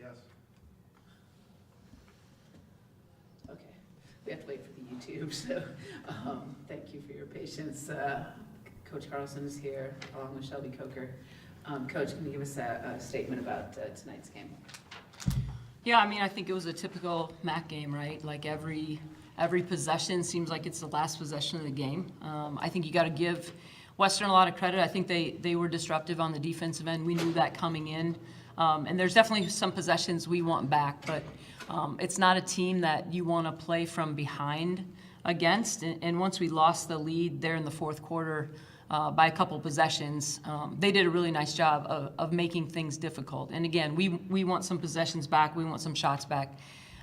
Yes. Okay, we have to wait for the YouTube, so thank you for your patience. Coach Carlsen is here, along with Shelby Coker. Coach, can you give us a statement about tonight's game? Yeah, I mean, I think it was a typical MAC game, right? Like every possession seems like it's the last possession of the game. I think you got to give Western a lot of credit. I think they were disruptive on the defensive end. We knew that coming in. And there's definitely some possessions we want back, but it's not a team that you want to play from behind against. And once we lost the lead there in the fourth quarter by a couple possessions, they did a really nice job of making things difficult. And again, we want some possessions back. We want some shots back.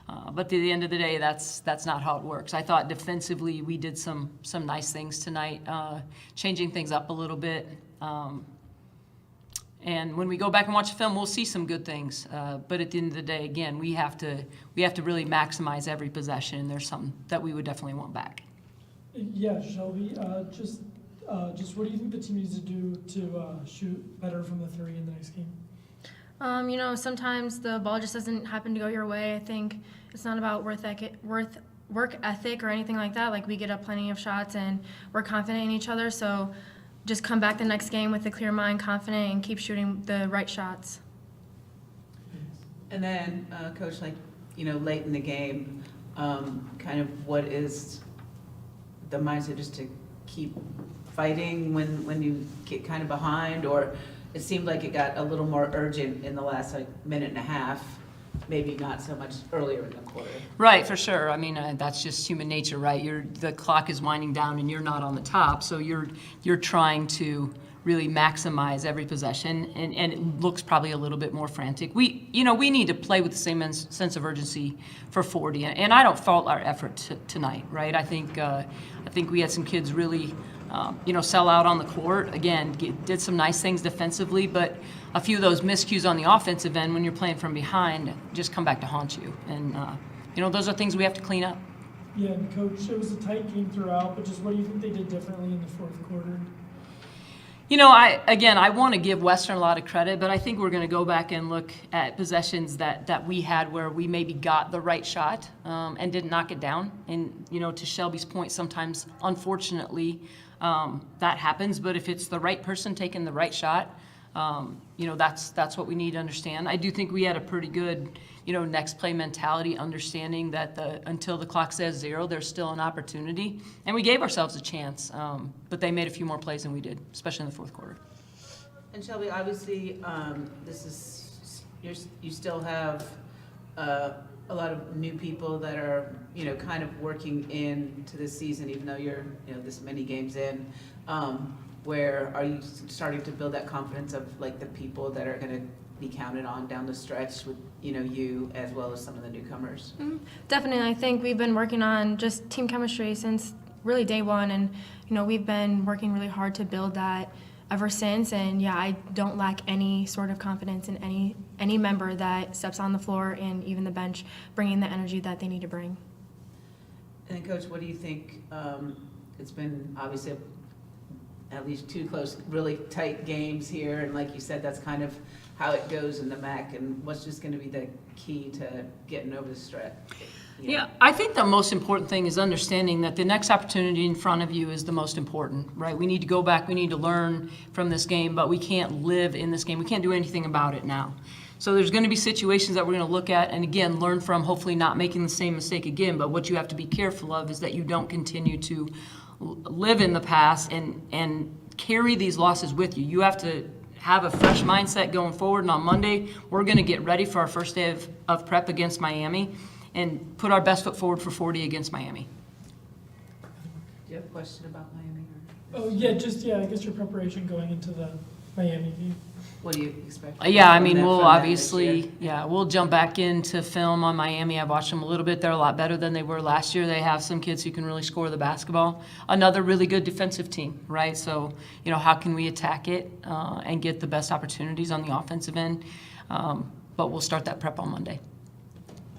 But at the end of the day, that's not how it works. I thought defensively we did some nice things tonight, changing things up a little bit. And when we go back and watch the film, we'll see some good things. But at the end of the day, again, we have to really maximize every possession. There's something that we would definitely want back. Yeah, Shelby, just what do you think the team needs to do to shoot better from the three in the next game? Sometimes the ball just doesn't happen to go your way. I think it's not about work ethic or anything like that. Like, we get up plenty of shots and we're confident in each other. So just come back the next game with a clear mind, confident, and keep shooting the right shots. And then, Coach, late in the game, kind of what is the mindset, just to keep fighting when you get kind of behind? Or it seemed like it got a little more urgent in the last minute and a half, maybe not so much earlier in the quarter. Right, for sure. I mean, that's just human nature, right? The clock is winding down and you're not on the top, so you're trying to really maximize every possession, and it looks probably a little bit more frantic. We need to play with the same sense of urgency for 40, and I don't fault our effort tonight, right? I think we had some kids really sell out on the court. Again, did some nice things defensively, but a few of those miscues on the offensive end when you're playing from behind just come back to haunt you. And, those are things we have to clean up. Yeah, and Coach, it was a tight game throughout, but just what do you think they did differently in the fourth quarter? I want to give Western a lot of credit, but I think we're going to go back and look at possessions that we had where we maybe got the right shot and didn't knock it down. And, to Shelby's point, sometimes, unfortunately, that happens. But if it's the right person taking the right shot, that's what we need to understand. I do think we had a pretty good, next play mentality, understanding that until the clock says 0, there's still an opportunity. And we gave ourselves a chance, but they made a few more plays than we did, especially in the fourth quarter. And Shelby, obviously, you still have a lot of new people that are, kind of working into this season, even though you're, this many games in. Where are you starting to build that confidence of the people that are going to be counted on down the stretch with you as well as some of the newcomers? Mm-hmm. Definitely. I think we've been working on just team chemistry since really day one, and we've been working really hard to build that ever since. And yeah, I don't lack any sort of confidence in any member that steps on the floor and even the bench, bringing the energy that they need to bring. And then, Coach, what do you think? It's been obviously at least 2 close, really tight games here, and like you said, that's kind of how it goes in the MAC. And what's just going to be the key to getting over the stretch? Yeah, I think the most important thing is understanding that the next opportunity in front of you is the most important, right? We need to go back, we need to learn from this game, but we can't live in this game. We can't do anything about it now. So there's going to be situations that we're going to look at and, again, learn from, hopefully not making the same mistake again. But what you have to be careful of is that you don't continue to live in the past and carry these losses with you. You have to have a fresh mindset going forward. And on Monday, we're going to get ready for our first day of prep against Miami and put our best foot forward for 40 against Miami. Do you have a question about Miami? Oh, yeah, I guess your preparation going into the Miami game. What do you expect? Yeah, I mean, we'll obviously, we'll jump back into film on Miami. I've watched them a little bit. They're a lot better than they were last year. They have some kids who can really score the basketball. Another really good defensive team, right? So, how can we attack it and get the best opportunities on the offensive end? But we'll start that prep on Monday.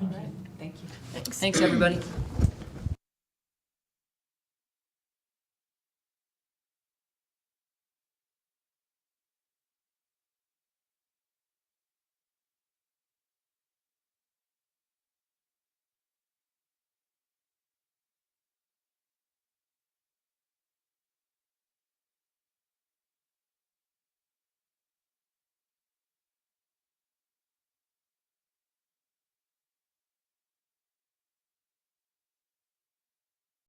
All right. Thank you. Thanks. Thanks, everybody.